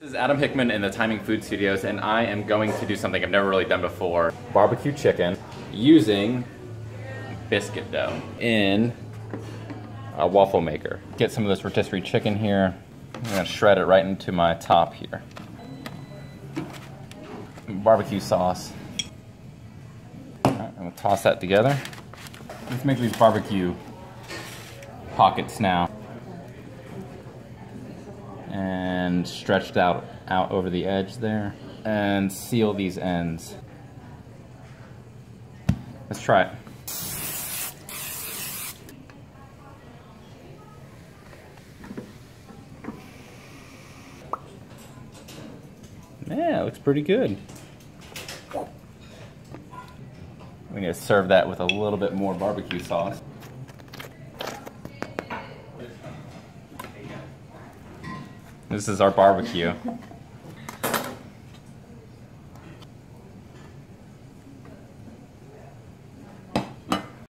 This is Adam Hickman in the Timing Food Studios, and I am going to do something I've never really done before. Barbecue chicken using biscuit dough in a waffle maker. Get some of this rotisserie chicken here. I'm gonna shred it right into my top here. Barbecue sauce. All right, I'm gonna toss that together. Let's make these barbecue pockets now. And stretched out over the edge there, and seal these ends. Let's try it. Yeah, it looks pretty good. We need to serve that with a little bit more barbecue sauce. This is our barbecue.